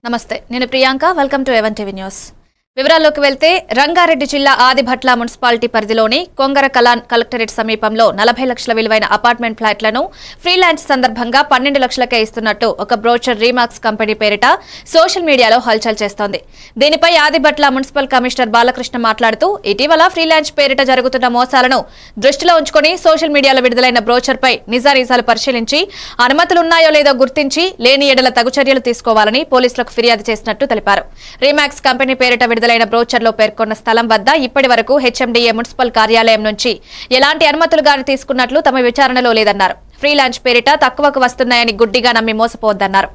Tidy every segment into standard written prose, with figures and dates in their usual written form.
నమస్తే నేను Priyanka welcome to even TV news వివరాల్లోకి వెళ్తే రంగారెడ్డి జిల్లా ఆదిభట్ల మున్సిపాలిటీ పరిధిలోని కొంగర కలాన్ కలెక్టరేట్ సమీపంలో 40 లక్షల విలువైన అపార్ట్మెంట్ ఫ్లాట్లను ఫ్రీలాన్స్ సందర్భంగా 12 లక్షలకే ఇస్తున్నట్టు ఒక బ్రోచర్ రీమాక్స్ కంపెనీ పేరిట సోషల్ మీడియాలో హల్చల్ చేస్తోంది. దీనిపై ఆదిభట్ల మున్సిపల్ కమిషనర్ బాలకృష్ణ మాట్లాడుతూ ఇటీవల ఫ్రీలాన్స్ పేరిట జరుగుతున్న మోసాలను దృష్టిలో ఉంచుకొని సోషల్ మీడియాలో విడుదలైన బ్రోచర్పై నిజానిజాలు పరిశీలించి అనుమతులున్నాయో లేదో గుర్తించి లేని ఎడల తగు చర్యలు తీసుకోవాలని పోలీసులకు ఫిర్యాదు చేసినట్టు తెలిపారు. రీమాక్స్ కంపెనీ పేరిట విడుదలైన బ్రోచర్లో పేర్కొన్న స్థలం వద్ద ఇప్పటి వరకు హెచ్ఎండిఏ మున్సిపల్ కార్యాలయం నుంచి ఎలాంటి అనుమతులు గాని తీసుకున్నట్లు తమ విచారణలో లేదన్నారు. ఫ్రీలాన్స్ పేరిట తక్కువకు వస్తున్నాయని గుడ్డిగా నమ్మి మోసపోవద్దన్నారు.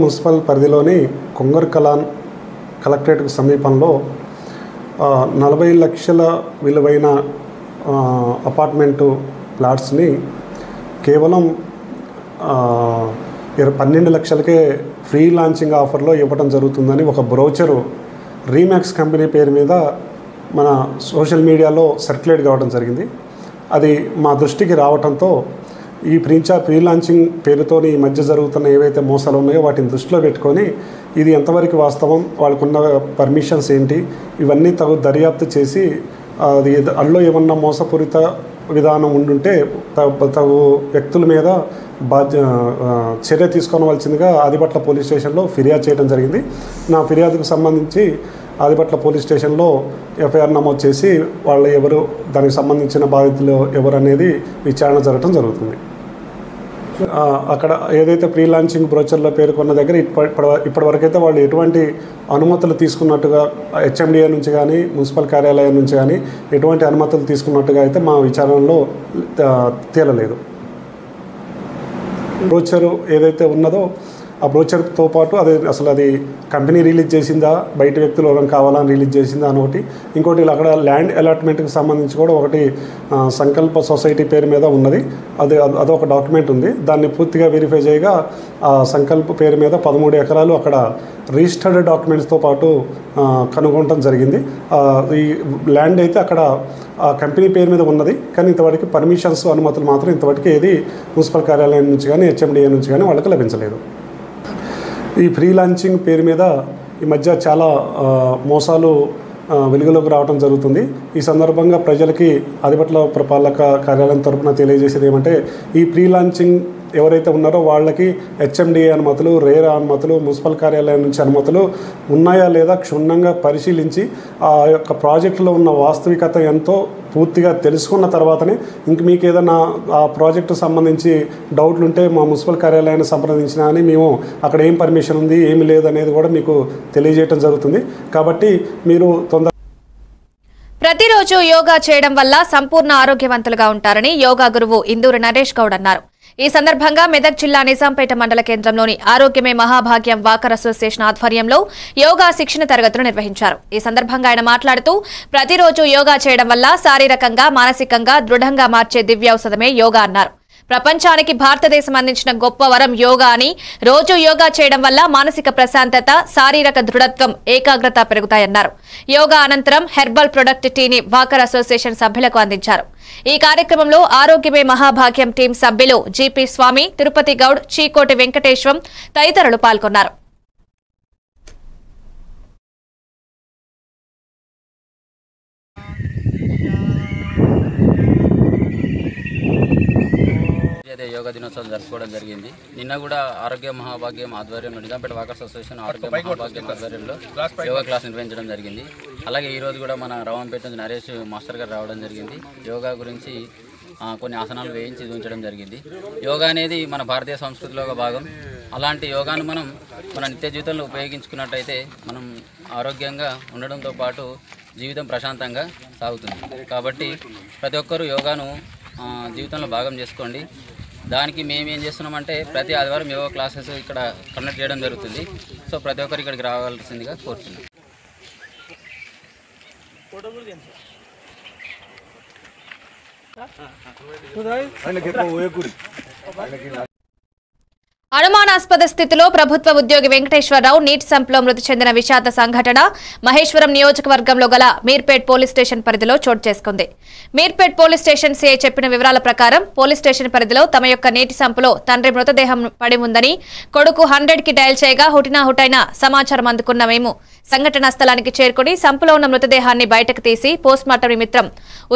మున్సిపల్ పరిధిలోని కొంగర్ కలాన్ కలెక్టరేట్కు సమీపంలో 40 లక్షల విలువైన అపార్ట్మెంటు ప్లాట్స్ని కేవలం 12 లక్షలకే ఫ్రీ లాంచింగ్ ఆఫర్లో ఇవ్వడం జరుగుతుందని ఒక బ్రోచరు రీమాక్స్ కంపెనీ పేరు మీద మన సోషల్ మీడియాలో సర్క్యులేట్ కావడం జరిగింది. అది మా దృష్టికి రావడంతో ఈ ఫ్రీ లాంచింగ్ పేరుతో ఈ మధ్య జరుగుతున్న ఏవైతే మోసాలు ఉన్నాయో వాటిని దృష్టిలో పెట్టుకొని ఇది ఎంతవరకు వాస్తవం, వాళ్ళకున్న పర్మిషన్స్ ఏంటి, ఇవన్నీ తగు దర్యాప్తు చేసి అది అల్లో ఏమన్నా మోసపూరిత విధానం ఉండుంటే తగు వ్యక్తుల మీద చర్య తీసుకోవాల్సిందిగా ఆదిభట్ల పోలీస్ స్టేషన్లో ఫిర్యాదు చేయడం జరిగింది. నా ఫిర్యాదుకు సంబంధించి ఆదిభట్ల పోలీస్ స్టేషన్లో ఎఫ్ఐఆర్ నమోదు చేసి వాళ్ళు ఎవరు, దానికి సంబంధించిన బాధితులు ఎవరు అనేది విచారణ జరగడం జరుగుతుంది. అక్కడ ఏదైతే ప్రీ లాంచింగ్ బ్రోచర్లో పేర్కొన్న దగ్గర ఇప్పటివరకైతే వాళ్ళు ఎటువంటి అనుమతులు తీసుకున్నట్టుగా హెచ్ఎండిఏ నుంచి కానీ మున్సిపల్ కార్యాలయం నుంచి కానీ ఎటువంటి అనుమతులు తీసుకున్నట్టుగా అయితే మా విచారణలో తేలలేదు. బ్రోచరు ఏదైతే ఉన్నదో ఆ బ్రోచర్తో పాటు అది కంపెనీ రిలీజ్ చేసిందా, బయట వ్యక్తులు ఎవరైనా కావాలని రిలీజ్ చేసిందా అని ఒకటి, ఇంకోటి అక్కడ ల్యాండ్ అలాట్మెంట్కి సంబంధించి కూడా ఒకటి సంకల్ప సొసైటీ పేరు మీద ఉన్నది. అదొక డాక్యుమెంట్ ఉంది. దాన్ని పూర్తిగా వెరిఫై చేయగా ఆ సంకల్ప పేరు మీద 13 ఎకరాలు అక్కడ రిజిస్టర్డ్ డాక్యుమెంట్స్తో పాటు కనుగొనడం జరిగింది. ఈ ల్యాండ్ అయితే అక్కడ ఆ కంపెనీ పేరు మీద ఉన్నది, కానీ ఇంతవరకు పర్మిషన్స్ అనుమతులు మాత్రం ఇంతవరకు ఏది మున్సిపల్ కార్యాలయం నుంచి కానీ హెచ్ఎండిఏ నుంచి కానీ వాళ్ళకి లభించలేదు. ఈ ఫ్రీ లాంచింగ్ పేరు మీద ఈ మధ్య చాలా మోసాలు వెలుగులోకి రావడం జరుగుతుంది. ఈ సందర్భంగా ప్రజలకి ఆదిభట్ల పురపాలక కార్యాలయం తరఫున తెలియజేసేది ఏమంటే, ఈ ఫ్రీ లాంచింగ్ ఎవరైతే ఉన్నారో వాళ్ళకి హెచ్ఎండిఏ అనుమతులు, రేరా అనుమతులు, మున్సిపల్ కార్యాలయం నుంచి అనుమతులు ఉన్నాయా లేదా క్షుణ్ణంగా పరిశీలించి ఆ యొక్క ప్రాజెక్టులో ఉన్న వాస్తవికత ఎంతో పూర్తిగా తెలుసుకున్న తర్వాతనే ఇంక మీకు ఏదైనా ఆ ప్రాజెక్టు సంబంధించి డౌట్లు ఉంటే మా మున్సిపల్ కార్యాలయాన్ని సంప్రదించినా అని మేము అక్కడ ఏం పర్మిషన్ ఉంది ఏమి లేదనేది కూడా మీకు తెలియజేయడం జరుగుతుంది. కాబట్టి మీరు ప్రతిరోజు యోగా చేయడం వల్ల సంపూర్ణ ఆరోగ్యవంతులుగా ఉంటారని యోగా గురువు ఇందూరు నరేష్ గౌడ్ అన్నారు. ఈ సందర్భంగా మెదక్ జిల్లా నిజాంపేట మండల కేంద్రంలోని ఆరోగ్యమే మహాభాగ్యం వాకర్ అసోసియేషన్ ఆధ్వర్యంలో యోగా శిక్షణ తరగతులు నిర్వహించారు. ఈ సందర్భంగా ఆయన మాట్లాడుతూ ప్రతిరోజు యోగా చేయడం వల్ల శారీరకంగా మానసికంగా దృఢంగా మార్చే దివ్యౌషధమే యోగా అన్నారు. ప్రపంచానికి భారతదేశం అందించిన గొప్ప వరం యోగా అని, రోజు యోగా చేయడం వల్ల మానసిక ప్రశాంతత, శారీరక దృఢత్వం, ఏకాగ్రత పెరుగుతాయన్నారు. యోగా అనంతరం హెర్బల్ ప్రొడక్ట్ టీని వాకర్ అసోసియేషన్ సభ్యులకు అందించారు. ఈ కార్యక్రమంలో ఆరోగ్యమే మహాభాగ్యం టీం సభ్యులు జీపీ స్వామి, తిరుపతి గౌడ్, చీకోటి వెంకటేశ్వం తదితరులు పాల్గొన్నారు. యోగా దినోత్సవం జరుపుకోవడం జరిగింది. నిన్న కూడా ఆరోగ్య మహాభాగ్యం ఆధ్వర్యంలో నిజాంపేట వాకర్స్ అసోసియేషన్ ఆరోగ్య మహాభాగ్యం ఆధ్వర్యంలో యోగా క్లాస్ నిర్వహించడం జరిగింది. అలాగే ఈరోజు కూడా మన రావంపేట నుంచి నరేష్ మాస్టర్ గారు రావడం జరిగింది. యోగా గురించి కొన్ని ఆసనాలు వేయించి చూపించడం జరిగింది. యోగా అనేది మన భారతీయ సంస్కృతిలో ఒక భాగం. అలాంటి యోగాను మనం మన నిత్య జీవితంలో ఉపయోగించుకున్నట్టయితే మనం ఆరోగ్యంగా ఉండడంతో పాటు జీవితం ప్రశాంతంగా సాగుతుంది. కాబట్టి ప్రతి ఒక్కరూ యోగాను జీవితంలో భాగం చేసుకోండి. దానికి మేము ఏం చేస్తున్నామంటే ప్రతి ఆదివారం యోగా క్లాసెస్ ఇక్కడ కండక్ట్ చేయడం జరుగుతుంది. సో ప్రతి ఒక్కరు ఇక్కడికి రావాల్సిందిగా కోరుతున్నాం. అనుమానాస్పద స్థితిలో ప్రభుత్వ ఉద్యోగి వెంకటేశ్వరరావు నీటి సంపులో మృతి చెందిన విషాద సంఘటన మహేశ్వరం నియోజకవర్గంలో గల మీర్పేట్ పోలీస్ స్టేషన్ పరిధిలో చోటు చేసుకుంది. మీర్పేట్ పోలీస్ స్టేషన్ సీఐ చెప్పిన వివరాల ప్రకారం పోలీస్ స్టేషన్ పరిధిలో తమ యొక్క నీటి సంపులో తండ్రి మృతదేహం పడి ఉందని కొడుకు 100కి డయల్ చేయగా హుటాహుటైన సమాచారం అందుకున్న మేము సంఘటనా స్థలానికి చేరుకుని సంపులో ఉన్న మృతదేహాన్ని బయటకు తీసి పోస్టుమార్టం నిమిత్తం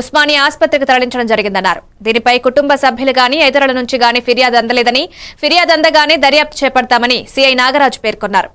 ఉస్మానియా ఆసుపత్రికి తరలించడం జరిగిందన్నారు. దీనిపై కుటుంబ సభ్యులు గాని ఇతరుల నుంచి గాని ఫిర్యాదు అందలేదని, ఫిర్యాదు అందగానే దర్యాప్తు చేపడతామని సీఐ నాగరాజు పేర్కొన్నారు.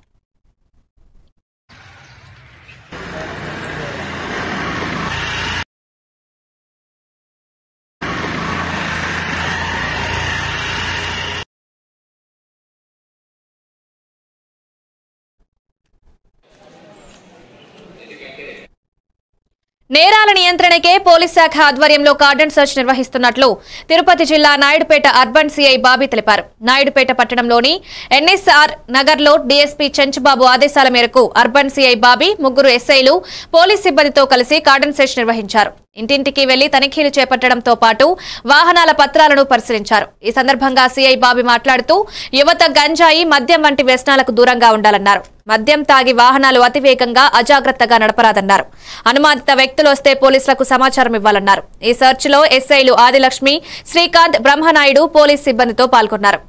నేరాల నియంత్రణకే పోలీస్ శాఖ ఆధ్వర్యంలో కార్డన్ సెర్చ్ నిర్వహిస్తున్నట్లు తిరుపతి జిల్లా నాయుడుపేట అర్బన్ సీఐ బాబీ తెలిపారు. నాయుడుపేట పట్టణంలోని ఎన్ఎస్ఆర్ నగర్లో డీఎస్పీ చెంచుబాబు ఆదేశాల మేరకు అర్బన్ సీఐ బాబీ, ముగ్గురు ఎస్ఐలు పోలీస్ సిబ్బందితో కలిసి కార్డన్ సెర్చ్ నిర్వహించారు. ఇంటింటికి వెళ్లి తనిఖీలు చేపట్టడంతో పాటు వాహనాల పత్రాలను పరిశీలించారు. ఈ సందర్భంగా సీఐ బాబీ మాట్లాడుతూ యువత గంజాయి, మద్యం వంటి వ్యసనాలకు దూరంగా ఉండాలన్నారు. మద్యం తాగి వాహనాలు అతివేగంగా అజాగ్రత్తగా నడపరాదన్నారు. అనుమానిత వ్యక్తులు వస్తే పోలీసులకు సమాచారం ఇవ్వాలన్నారు. ఈ సెర్చ్ లో ఎస్ఐలు ఆదిలక్ష్మి, శ్రీకాంత్, బ్రహ్మనాయుడు పోలీస్ సిబ్బందితో పాల్గొన్నారు.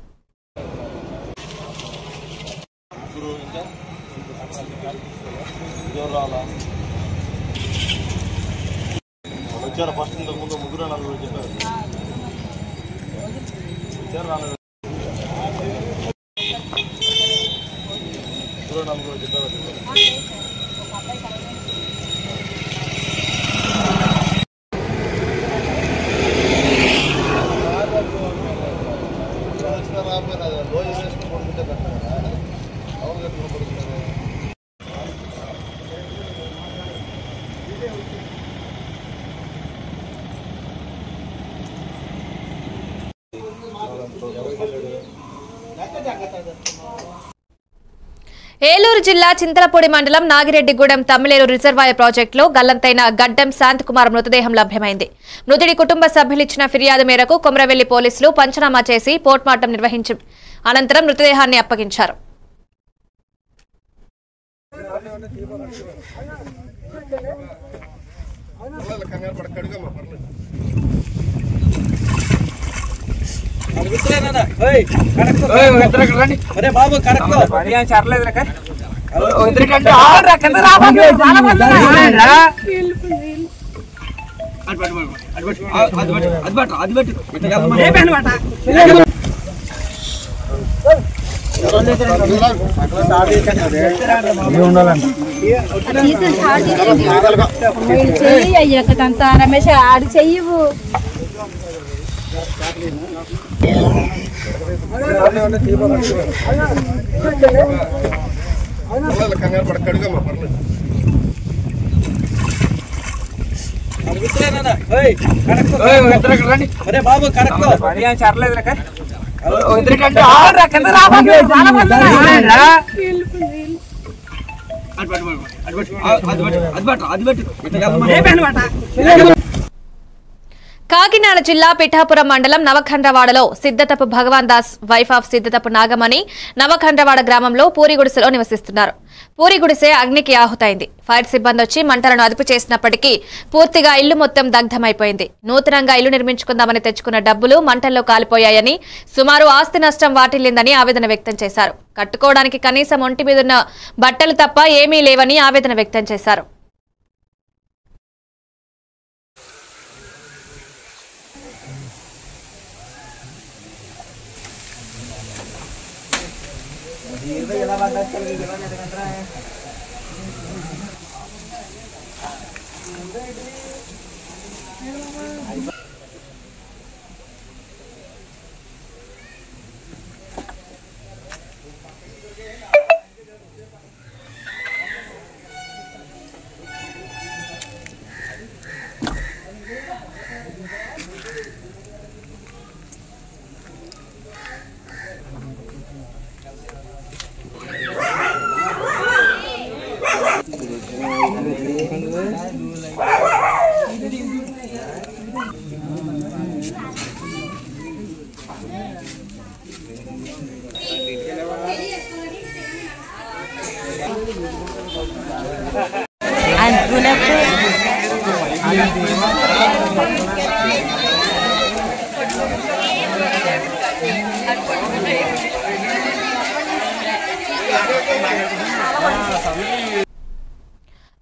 ఏలూరు జిల్లా చింతలపూడి మండలం నాగిరెడ్డిగూడెం తమ్మిలేరు రిజర్వాయర్ ప్రాజెక్టులో గల్లంతైన గడ్డం శాంతకుమార్ మృతదేహం లభ్యమైంది. మృతుడి కుటుంబ సభ్యులిచ్చిన ఫిర్యాదు మేరకు కొమరవెల్లి పోలీసులు పంచనామా చేసి పోస్టుమార్టం నిర్వహించి అనంతరం మృతదేహాన్ని అప్పగించారు. రమేష్ ఆడు చెయ్యవు కాకినాడ జిల్లా పిఠాపురం మండలం నవఖండ్రవాడలో సిద్ధతపు భగవాన్ దాస్ వైఫ్ ఆఫ్ సిద్ధతపు నాగమణి నవఖండ్రవాడ గ్రామంలో పూరిగుడిసెలో నివసిస్తున్నారు. పూరిగుడిసె అగ్నికి ఆహుతైంది. ఫైర్ సిబ్బంది వచ్చి మంటలను అదుపు చేసినప్పటికీ పూర్తిగా ఇల్లు మొత్తం దగ్ధమైపోయింది. నూతనంగా ఇల్లు నిర్మించుకుందామని తెచ్చుకున్న డబ్బులు మంటల్లో కాలిపోయాయని, సుమారు ఆస్తి నష్టం వాటిల్లిందని ఆవేదన వ్యక్తం చేశారు. కట్టుకోవడానికి కనీసం ఒంటి మీదున్న బట్టలు తప్ప ఏమీ లేవని ఆవేదన వ్యక్తం చేశారు.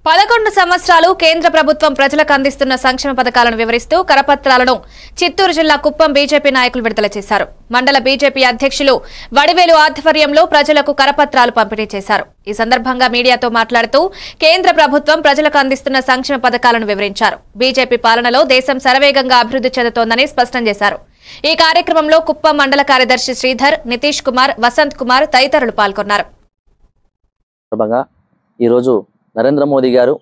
11 సంవత్సరాలు కేంద్ర ప్రభుత్వం ప్రజలకు అందిస్తున్న సంక్షేమ పథకాలను వివరిస్తూ కరపత్రాలను చిత్తూరు జిల్లా కుప్పం బీజేపీ నాయకులు విడుదల చేశారు. మండల బీజేపీ అధ్యక్షులు వడివేలు ఆధ్వర్యంలో ప్రజలకు కరపత్రాలు పంపిణీ చేశారు. ఈ సందర్భంగా మీడియాతో మాట్లాడుతూ కేంద్ర ప్రభుత్వం ప్రజలకు అందిస్తున్న సంక్షేమ పథకాలను వివరించారు. బీజేపీ పాలనలో దేశం శరవేగంగా అభివృద్ధి చెందుతోందని స్పష్టం చేశారు. ఈ కార్యక్రమంలో కుప్పం మండల కార్యదర్శి శ్రీధర్, నితీష్ కుమార్, వసంత్ కుమార్ తదితరులు పాల్గొన్నారు. నరేంద్ర మోదీ గారు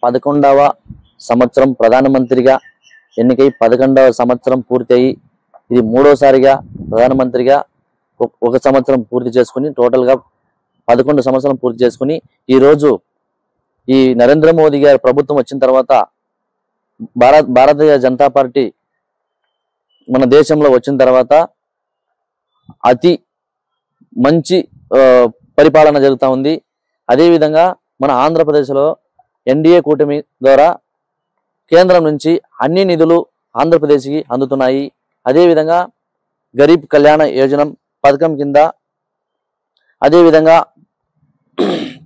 11వ సంవత్సరం ప్రధానమంత్రిగా ఎన్నికై 11వ సంవత్సరం పూర్తి అయ్యి ఇది 3వసారిగా ప్రధానమంత్రిగా ఒక సంవత్సరం పూర్తి చేసుకుని టోటల్గా 11 సంవత్సరం పూర్తి చేసుకుని ఈరోజు ఈ నరేంద్ర మోదీ గారు ప్రభుత్వం వచ్చిన తర్వాత భారతీయ జనతా పార్టీ మన దేశంలో వచ్చిన తర్వాత అతి మంచి పరిపాలన జరుగుతూ ఉంది. అదేవిధంగా మన ఆంధ్రప్రదేశ్లో ఎన్డీఏ కూటమి ద్వారా కేంద్రం నుంచి అన్ని నిధులు ఆంధ్రప్రదేశ్కి అందుతున్నాయి. అదేవిధంగా గరీబ్ కళ్యాణ యోజన పథకం కింద, అదేవిధంగా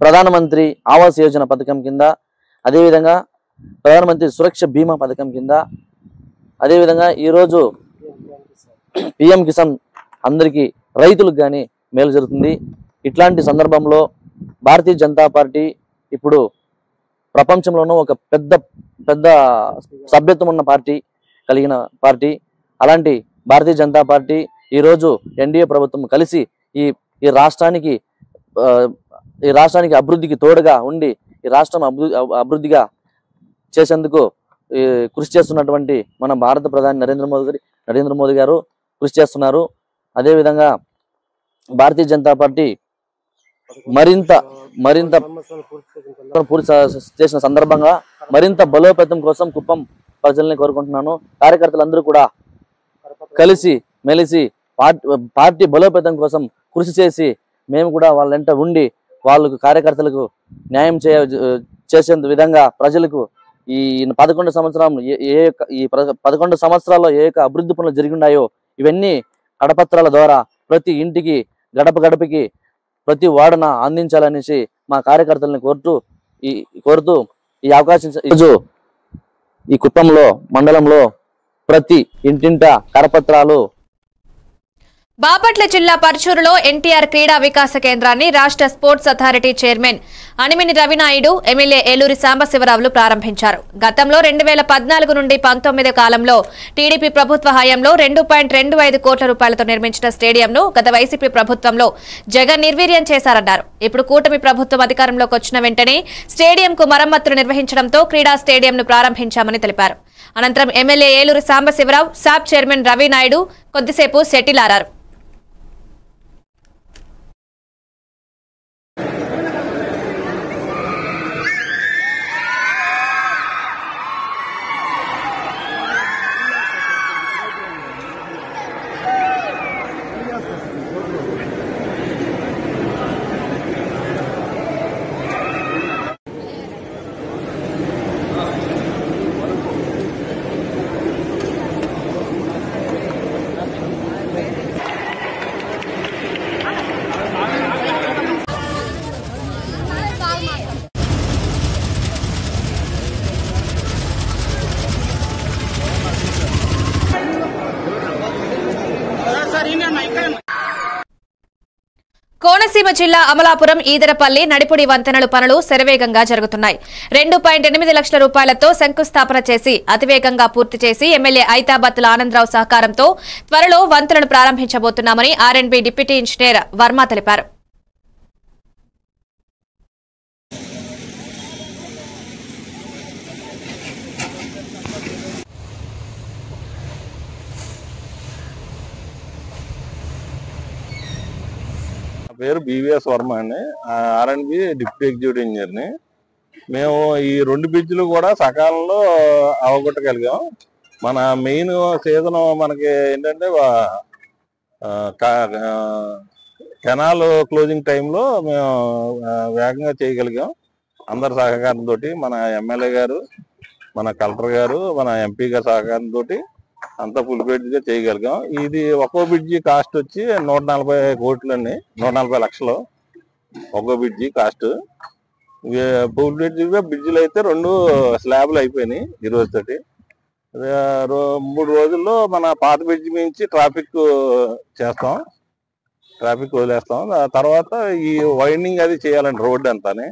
ప్రధానమంత్రి ఆవాస్ యోజన పథకం కింద, అదేవిధంగా ప్రధానమంత్రి సురక్ష బీమా పథకం కింద, అదేవిధంగా ఈరోజు పిఎం కిసాన్ అందరికీ రైతులకు కానీ మేలు జరుగుతుంది. ఇట్లాంటి సందర్భంలో భారతీయ జనతా పార్టీ ఇప్పుడు ప్రపంచంలోనూ ఒక పెద్ద సభ్యత్వం ఉన్న పార్టీ కలిగిన పార్టీ. అలాంటి భారతీయ జనతా పార్టీ ఈరోజు ఎన్డీఏ ప్రభుత్వం కలిసి ఈ రాష్ట్రానికి అభివృద్ధికి తోడుగా ఉండి ఈ రాష్ట్రం అభివృద్ధిగా చేసేందుకు కృషి చేస్తున్నటువంటి మన భారత ప్రధాని నరేంద్ర మోదీ గారు కృషి చేస్తున్నారు. అదేవిధంగా భారతీయ జనతా పార్టీ మరింత పూర్తి చేసిన సందర్భంగా మరింత బలోపేతం కోసం కుప్పం ప్రజల్ని కోరుకుంటున్నాను. కార్యకర్తలందరూ కూడా కలిసి మెలిసి పార్టీ బలోపేతం కోసం కృషి చేసి మేము కూడా వాళ్ళ వెంట ఉండి వాళ్ళకు కార్యకర్తలకు న్యాయం చేసే విధంగా ప్రజలకు ఈ 11 సంవత్సరాల్లో ఏ అభివృద్ధి పనులు జరిగినాయో ఇవన్నీ కడపత్రాల ద్వారా ప్రతి ఇంటికి గడపకి ప్రతి వార్డున అందించాలనేసి మా కార్యకర్తలను కోరుతూ ఈ అవకాశం ఈరోజు ఈ కుప్పంలో మండలంలో ప్రతి ఇంటింట కరపత్రాలు. బాపట్ల జిల్లా పర్చూరులో ఎన్టీఆర్ క్రీడా వికాస కేంద్రాన్ని రాష్ట్ర sports authority chairman Animini Ravinaidu, MLA Eluri సాంబశివరావులు ప్రారంభించారు. గతంలో 2014 నుండి 19 కాలంలో టీడీపీ ప్రభుత్వ హయాంలో 2.25 కోట్ల రూపాయలతో నిర్మించిన స్టేడియంను గత వైసీపీ ప్రభుత్వంలో జగన్ నిర్వీర్యం చేశారన్నారు. ఇప్పుడు కూటమి ప్రభుత్వం అధికారంలోకి వచ్చిన వెంటనే స్టేడియంకు మరమ్మతులు నిర్వహించడంతో క్రీడా స్టేడియంను ప్రారంభించామని తెలిపారు. అనంతరం ఎమ్మెల్యే ఏలూరి సాంబశివరావు, సాబ్ చైర్మన్ రవినాయుడు కొద్దిసేపు సెటిల్ ఆరారు. కోనసీమ జిల్లా అమలాపురం, ఈదరపల్లి, నడిపుడి వంతెనలు పనులు శరవేగంగా జరుగుతున్నాయి. 2.8 లక్షల రూపాయలతో శంకుస్థాపన చేసి అతివేగంగా పూర్తి చేసి ఎమ్మెల్యే ఐతాబత్తుల ఆనందరావు సహకారంతో త్వరలో వంతెనలు ప్రారంభించబోతున్నామని ఆర్ఎండ్బి డిప్యూటీ ఇంజనీర్ వర్మ తెలిపారు. పేరు బివిఎస్ వర్మ అండి, ఆర్ఎండ్బి డిప్యూటీ ఎగ్జిక్యూటివ్ ఇంజనీర్ని. మేము ఈ 2 బ్రిడ్జ్లు కూడా సకాలంలో అవగొట్టగలిగాం. మన మెయిన్ సీజన్ మనకి ఏంటంటే కెనాల్ క్లోజింగ్ టైంలో మేము వేగంగా చేయగలిగాం. అందరి సహకారంతో, మన ఎమ్మెల్యే గారు, మన కలెక్టర్ గారు, మన ఎంపీ గారి సహకారంతో అంతా ఫుల్ బ్రిడ్జ్గా చేయగలిగాం. ఇది ఒక్కో బ్రిడ్జి కాస్ట్ వచ్చి 140 కోట్లండి, 140 లక్షలు. ఒక్కో బ్రిడ్జి కాస్ట్. పూల్ బ్రిడ్జిలు అయితే 2 స్లాబ్లు అయిపోయినాయి ఈ రోజుతోటి. 3 రోజుల్లో మన పాత బ్రిడ్జి నుంచి ట్రాఫిక్ చేస్తాం, ట్రాఫిక్ వదిలేస్తాం. తర్వాత ఈ వైండింగ్ అది చేయాలండి రోడ్డు అంతానే.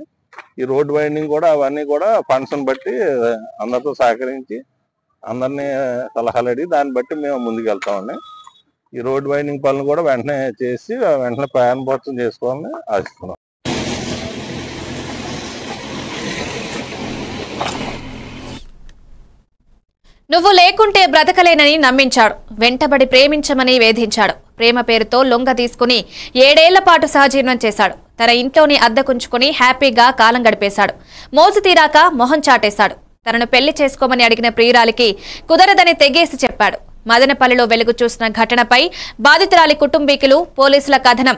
ఈ రోడ్ వైండింగ్ కూడా అవన్నీ కూడా ఫండ్స్ని బట్టి అందరితో సహకరించి అందరినీ సలహాలు అడిగి దాన్ని బట్టి మేము ముందుకు వెళ్తామండి. ఈ రోడ్ వైండింగ్ పనులు కూడా వెంటనే చేసి వెంటనే ప్రారంభోత్సవం చేసుకోవాలని ఆశిస్తున్నాం. నువ్వు లేకుంటే బ్రతకలేనని నమ్మించాడు, వెంటబడి ప్రేమించమని వేధించాడు. ప్రేమ పేరుతో లొంగ తీసుకుని 7 ఏళ్ల పాటు సహజీవనం చేశాడు. తన ఇంట్లోని అద్దెకుంచుకుని హ్యాపీగా కాలం గడిపేశాడు. మోజు తీరాక మొహం చాటేశాడు. తనను పెళ్లి చేసుకోమని అడిగిన ప్రియురాలికి కుదరదని తెగేసి చెప్పాడు. మదనపల్లిలో వెలుగు చూసిన ఘటనపై బాధితురాలి కుటుంబీకులు పోలీసుల కథనం.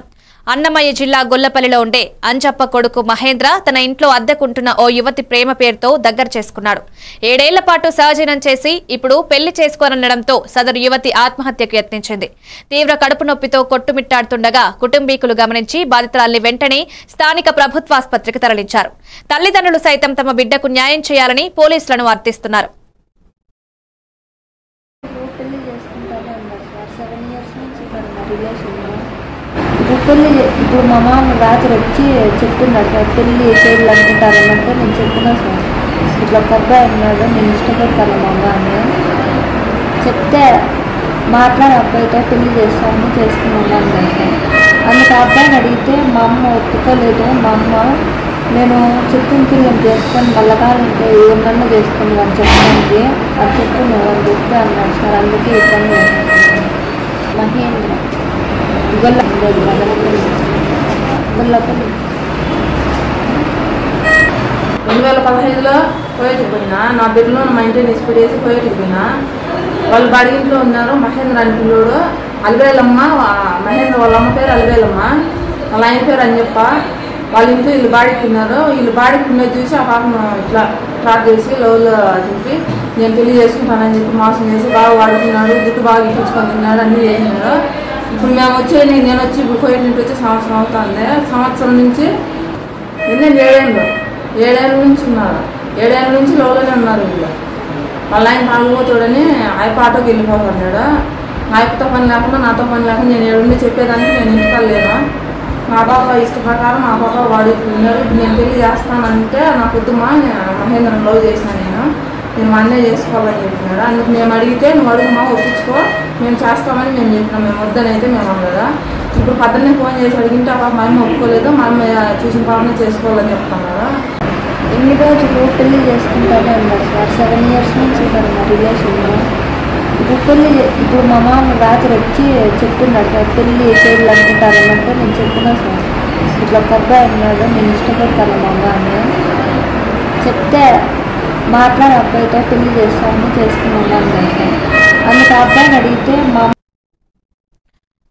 అన్నమయ్య జిల్లా గొల్లపల్లిలో ఉండే అంజప్ప కొడుకు మహేంద్ర తన ఇంట్లో అద్దెకుంటున్న ఓ యువతి ప్రేమ పేరుతో దగ్గర చేసుకున్నాడు. 7 ఏళ్ల పాటు సహజీవనం చేసి ఇప్పుడు పెళ్లి చేసుకోనడంతో సదరు యువతి ఆత్మహత్యకు యత్నించింది. తీవ్ర కడుపు నొప్పితో కొట్టుమిట్టాడుతుండగా కుటుంబీకులు గమనించి బాధితురాల్ని వెంటనే స్థానిక ప్రభుత్వాసుపత్రికి తరలించారు. తల్లిదండ్రులు సైతం తమ బిడ్డకు న్యాయం చేయాలని పోలీసులను అర్థిస్తున్నారు. ఇప్పుడు మా మామ రాత్రి వచ్చి చెప్తున్నాడు సార్, పెళ్ళి చేయాలి అనుకుంటారనంటే నేను చెప్పినా సార్, ఇట్లా ఒక అబ్బాయి ఉన్నాడు, నేను ఇష్టపడతాను మా అమ్మ అని చెప్తే మాట్లాడే అబ్బాయితో పెళ్లి చేసుకున్నాను సార్. అందుకు ఆ అబ్బాయిని అడిగితే మా అమ్మ ఒప్పుకోలేదు. మా అమ్మ నేను చెప్పిన పిల్లలు చేసుకొని మళ్ళకాలంటే ఏమన్నా చేసుకుని అని చెప్పడానికి అది చెప్పు నువ్వు అని చెప్తే అన్నాడు సార్. అందుకే ఇబ్బంది మహేంద్ర గొల్లపల్లి 2015లో కోయటికి పోయినా, నా బిడ్డలో మా ఇంటిని ఇసిపెట్టేసి కోయటికి పోయినా. వాళ్ళు బాడి ఇంట్లో ఉన్నారు. మహేంద్ర అని పిల్లోడు, అలివేలమ్మ, మహేంద్ర వాళ్ళ అమ్మ పేరు అలివేలమ్మ, వాళ్ళ ఆయన పేరు అని చెప్ప. వాళ్ళ ఇంట్లో వీళ్ళు బాడికి ఉన్నారు. వీళ్ళు బాడికి ఉన్నది చూసి ఆ పాపను ఇట్లా ట్రాప్ చేసి లవ్లో దింపి నేను పెళ్లి చేసుకుంటానని చెప్పి మోసం చేసి బాగా వాడుకున్నాడు. జుట్టు బాగా ఇప్పించుకొని తిన్నాడు, అన్నీ చేసినారు. ఇప్పుడు మేము వచ్చి నేను వచ్చి ఇప్పుడు కోయిట్ నుంచి వచ్చి సంవత్సరం అవుతుంది. సంవత్సరం నుంచి నేను 7 ఏళ్ళ నుంచి ఉన్నారు. 7 ఏళ్ళ నుంచి లోలోనే ఉన్నారు వీళ్ళు. వాళ్ళ ఆయన తాగుపోతాడని ఆయప్ప ఆటోకి వెళ్ళిపోతున్నాడు. ఆయప్పతో పని లేకుండా నాతో పని లేకుండా నేను ఏడుండి చెప్పేదానికి నేను ఇంటికి లేను. మా పాప ఇష్ట ప్రకారం మా పాప వాడికి ఉన్నారు. ఇప్పుడు నేను పెళ్లి చేస్తానంటే నాకు వద్దుమా, మహేంద్రం లవ్ చేసిన నేను మా అన్నయ్య చేసుకోవాలని చెప్పినాడు. అందుకు మేము అడిగితే నువ్వు అడుగుమా, ఒప్పించుకో, మేము చేస్తామని మేము చెప్పినాం. మేము వద్దని అయితే మేము అన్నదా. ఇప్పుడు పద్దన్నే ఫోన్ చేసి అడిగింటే ఆ పాప మా అమ్మ ఒప్పుకోలేదు, మా అమ్మ చూసిన పాపనే చేసుకోవాలని చెప్తాం కదా. ఎన్ని రోజులు పెళ్లి చేసుకుంటానే ఉన్నారు సార్. 7 ఇయర్స్ నుంచి ఉన్నారు మా రిలేషన్లో. ఇప్పుడు మా మామ రాత్రి వచ్చి చెప్తున్నాడు సార్, పెళ్ళి చేయాలి అనుకుంటారనంటే నేను చెప్పినా సార్, ఇట్లా ఒక అబ్బాయి ఉన్నాడు, నేను ఇష్టపడతాను మా అమ్మ అని చెప్తే మాట్లాడే అబ్బాయితో పెళ్లి చేసుకున్నాను సార్. అందుకు ఆ అబ్బాయిని అడిగితే మా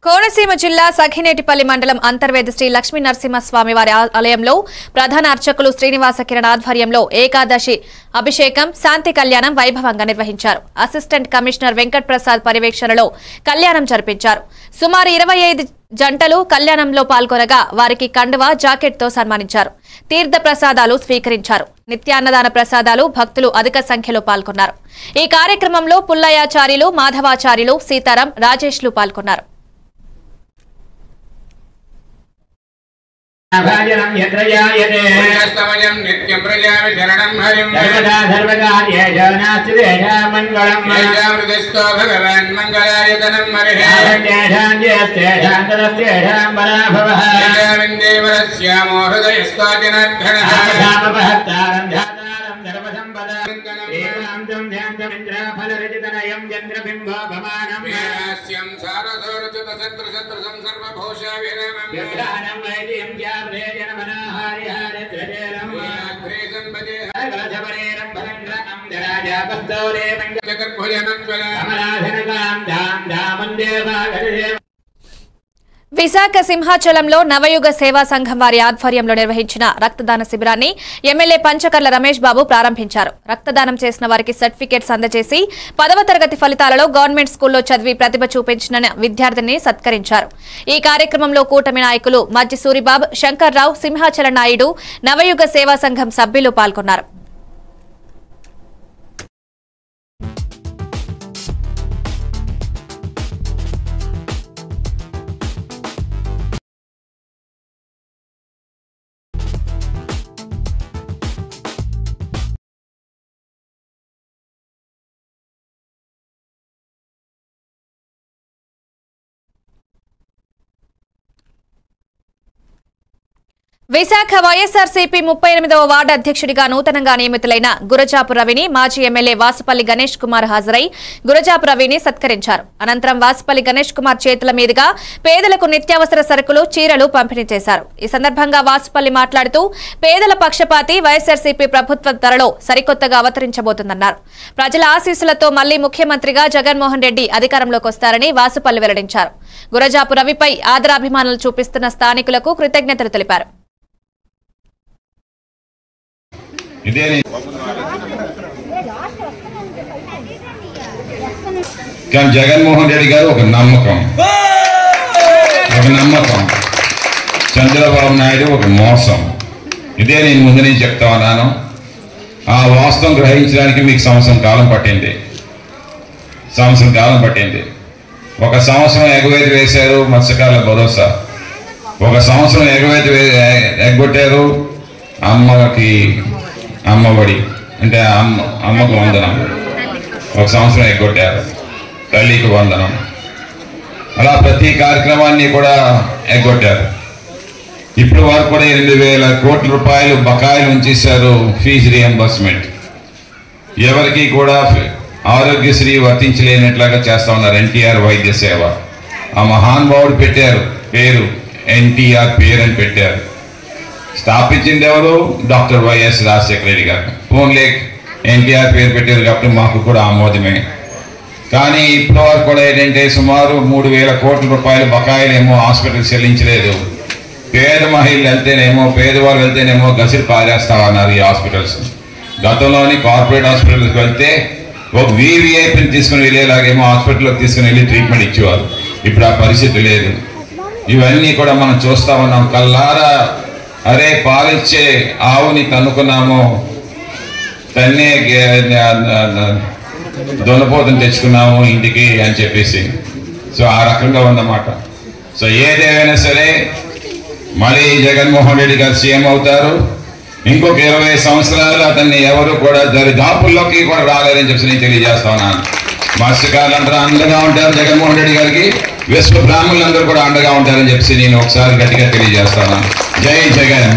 కోనసీమ జిల్లా సఖినేటిపల్లి మండలం అంతర్వేది శ్రీ లక్ష్మీ నరసింహస్వామి వారి ఆలయంలో ప్రధాన అర్చకులు శ్రీనివాస కిరణ్ ఆధ్వర్యంలో ఏకాదశి అభిషేకం, శాంతి కళ్యాణం వైభవంగా నిర్వహించారు. అసిస్టెంట్ కమిషనర్ వెంకట్ ప్రసాద్ పర్యవేక్షణలో కళ్యాణం జరిపించారు. సుమారు 25 జంటలు కళ్యాణంలో పాల్గొనగా వారికి కండువా, జాకెట్తో సన్మానించారు. తీర్థ ప్రసాదాలు స్వీకరించారు. నిత్యాన్నదాన ప్రసాదాలు భక్తులు అధిక సంఖ్యలో పాల్గొన్నారు. ఈ కార్యక్రమంలో పుల్లయాచార్యులు, మాధవాచార్యులు, సీతారాం, రాజేష్లు పాల్గొన్నారు. भाजनं यत्रयायते पुण्यस्तमयं नित्यं प्रजामि शरणं हरिं सर्वदा सर्वकार्येषु नास्ति तेषां मङ्गलं मृदस्तो भगवान् मङ्गलायतनं मरिहेषां तदस्तेषां पराभवः देवरस्यामो हृदयस्ताजनार्दनः धामपहत्तारं धातारं धर्मसम्पदां एकान्तं ध्यान्तमिन्द्राफलरचितनयं चन्द्रबिम्बोपमानं वीरास्यं सारसोरचितशत्रुशत्रुसं सर्वभूषाविरामं विग्रहणं वैद्यं విశాఖ సింహాచలంలో నవయుగ సేవా సంఘం వారి ఆధ్వర్యంలో నిర్వహించిన రక్తదాన శిబిరాన్ని ఎమ్మెల్యే పంచకర్ల రమేష్ బాబు ప్రారంభించారు. రక్తదానం చేసిన వారికి సర్టిఫికేట్స్ అందజేసి 10వ తరగతి ఫలితాలలో గవర్నమెంట్ స్కూల్లో చదివి ప్రతిభ చూపించిన విద్యార్థిని సత్కరించారు. ఈ కార్యక్రమంలో కూటమి నాయకులు మజ్జి సూరిబాబు, శంకర్రావు, సింహాచల నాయుడు, నవయుగ సేవా సంఘం సభ్యులు పాల్గొన్నారు. విశాఖ వైఎస్ఆర్సీపీ 38వ వార్డు అధ్యక్షుడిగా నూతనంగా నియమితులైన గురజాపు రవిని మాజీ ఎమ్మెల్యే వాసుపల్లి గణేష్ కుమార్ హాజరై గురజాపు రవిని సత్కరించారు. అనంతరం వాసుపల్లి గణేష్ కుమార్ చేతుల మీదుగా పేదలకు నిత్యావసర సరుకులు, చీరలు పంపిణీ చేశారు. ఈ సందర్భంగా వాసుపల్లి మాట్లాడుతూ పేదల పక్షపాతి వైఎస్ఆర్సీపీ ప్రభుత్వం త్వరలో సరికొత్తగా అవతరించబోతుందన్నారు. ప్రజల ఆశీస్సులతో మళ్లీ ముఖ్యమంత్రిగా జగన్మోహన్ రెడ్డి అధికారంలోకి వస్తారని వాసుపల్లి వెల్లడించారు. గురజాపు రవిపై ఆదరాభిమానాలు చూపిస్తున్న స్థానికులకు కృతజ్ఞతలు తెలిపారు. కానీ జగన్మోహన్ రెడ్డి గారు ఒక నమ్మకం, చంద్రబాబు నాయుడు ఒక మోసం. ఇదే నేను ముందు నుంచి చెప్తా ఉన్నాను. ఆ వాస్తవం గ్రహించడానికి మీకు సంవత్సరం కాలం పట్టింది. ఒక సంవత్సరం ఎగవేతి వేశారు మత్స్యకారుల భరోసా, ఒక సంవత్సరం ఎగ్గొట్టారు అమ్మకి అమ్మఒడి అంటే అమ్మకు వందనం, ఒక సంవత్సరం ఎగ్గొట్టారు తల్లికి వందనం. అలా ప్రతి కార్యక్రమాన్ని కూడా ఎగ్గొట్టారు. ఇప్పుడు వరకు కూడా 8,000 కోట్ల రూపాయలు బకాయిలు ఉంచేశారు ఫీజు రియంబర్స్మెంట్. ఎవరికి కూడా ఆరోగ్యశ్రీ వర్తించలేనట్లుగా చేస్తా ఉన్నారు. ఎన్టీఆర్ వైద్య సేవ ఆ మహానుభావుడు పెట్టారు పేరు, ఎన్టీఆర్ పేరు అని పెట్టారు. స్థాపించింది ఎవరు? డాక్టర్ వైఎస్ రాజశేఖర రెడ్డి గారు. ఫోన్లే ఎన్టీఆర్ పేరు పెట్టారు కాబట్టి మాకు కూడా ఆమోదమే. కానీ ఇప్పటి వరకు కూడా ఏంటంటే సుమారు 3,000 కోట్ల రూపాయలు బకాయిలేమో హాస్పిటల్కి చెల్లించలేదు. పేద మహిళలు వెళ్తేనేమో, పేదవాళ్ళు వెళ్తేనేమో గసిరి పారేస్తామన్నారు ఈ హాస్పిటల్స్. గతంలోని కార్పొరేట్ హాస్పిటల్కి వెళ్తే ఒక వీవీఐపీని తీసుకుని వెళ్ళేలాగేమో హాస్పిటల్లోకి తీసుకుని వెళ్ళి ట్రీట్మెంట్ ఇచ్చేవారు. ఇప్పుడు ఆ పరిస్థితి లేదు. ఇవన్నీ కూడా మనం చూస్తా ఉన్నాం కల్లారా. అరే పాలిచ్చే ఆవుని తన్నుకున్నాము, తన్నే దొనపోతను తెచ్చుకున్నాము ఇంటికి అని చెప్పేసి. సో ఆ రకంగా ఉందన్నమాట. సో ఏదేమైనా సరే మళ్ళీ జగన్మోహన్ రెడ్డి గారు సీఎం అవుతారు. ఇంకొక 20 సంవత్సరాలు అతన్ని ఎవరు కూడా దరిదాపుల్లోకి కూడా రాలేదని చెప్పి నేను తెలియజేస్తా ఉన్నాను. మత్స్యకారులందరూ అండగా ఉంటారు జగన్మోహన్ రెడ్డి గారికి, విశ్వ బ్రాహ్మణులందరూ కూడా అండగా ఉంటారని చెప్పి నేను ఒకసారి గట్టిగా తెలియజేస్తాను. జై జగన్.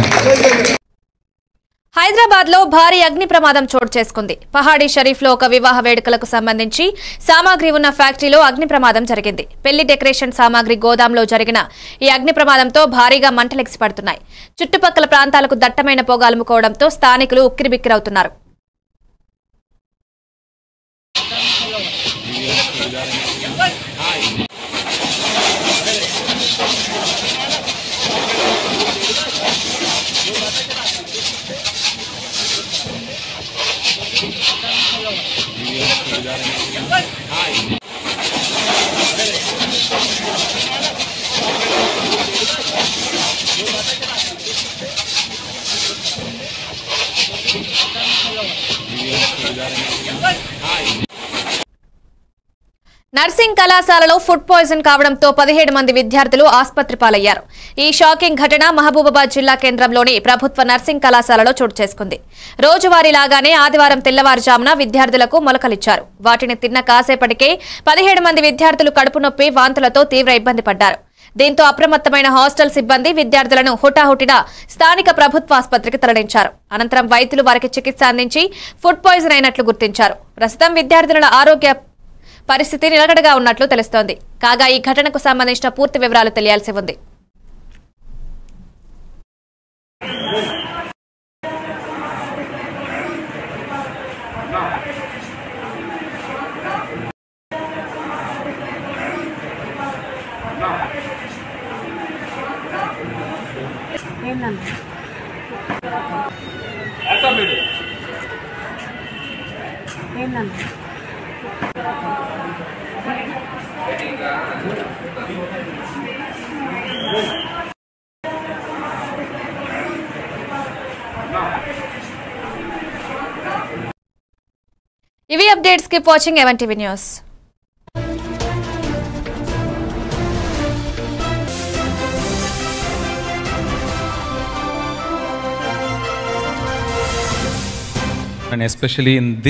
హైదరాబాద్ లో భారీ అగ్ని ప్రమాదం చోటు చేసుకుంది. పహాడీ షరీఫ్ లో ఒక వివాహ వేడుకలకు సంబంధించి సామాగ్రి ఉన్న ఫ్యాక్టరీలో అగ్ని ప్రమాదం జరిగింది. పెళ్లి డెకరేషన్ సామాగ్రి గోదాంలో జరిగిన ఈ అగ్ని ప్రమాదంతో భారీగా మంటలెగిసి పడుతున్నాయి. చుట్టుపక్కల ప్రాంతాలకు దట్టమైన పొగ అలుముకోవడంతో స్థానికులు ఉక్కిరిబిక్కిరవుతున్నారు. నర్సింగ్ కళాశాలలో ఫుడ్ పాయిజన్ కావడంతో 17 మంది విద్యార్థులు ఆసుపత్రి పాలయ్యారు. ఈ షాకింగ్ ఘటన మహబూబాబాద్ జిల్లా కేంద్రంలోని ప్రభుత్వ నర్సింగ్ కళాశాలలో చోటు చేసుకుంది. రోజువారీలాగానే ఆదివారం తెల్లవారుజామున విద్యార్థులకు మొలకలిచ్చారు. వాటిని తిన్న కాసేపటికే 17 మంది విద్యార్థులు కడుపు నొప్పి, వాంతులతో తీవ్ర ఇబ్బంది పడ్డారు. దీంతో అప్రమత్తమైన హాస్టల్ సిబ్బంది విద్యార్థులను హుటాహుటిన స్థానిక ప్రభుత్వ ఆసుపత్రికి తరలించారు. అనంతరం వైద్యులు వారికి చికిత్స అందించి ఫుడ్ పాయిజన్ అయినట్లు గుర్తించారు. ప్రస్తుతం విద్యార్థుల ఆరోగ్య పరిస్థితి నిలకడగా ఉన్నట్లు తెలుస్తోంది. కాగా ఈ ఘటనకు సంబంధించిన పూర్తి వివరాలు తెలియాల్సి ఉంది. ఇవి updates. Keep watching even TV news. And especially in this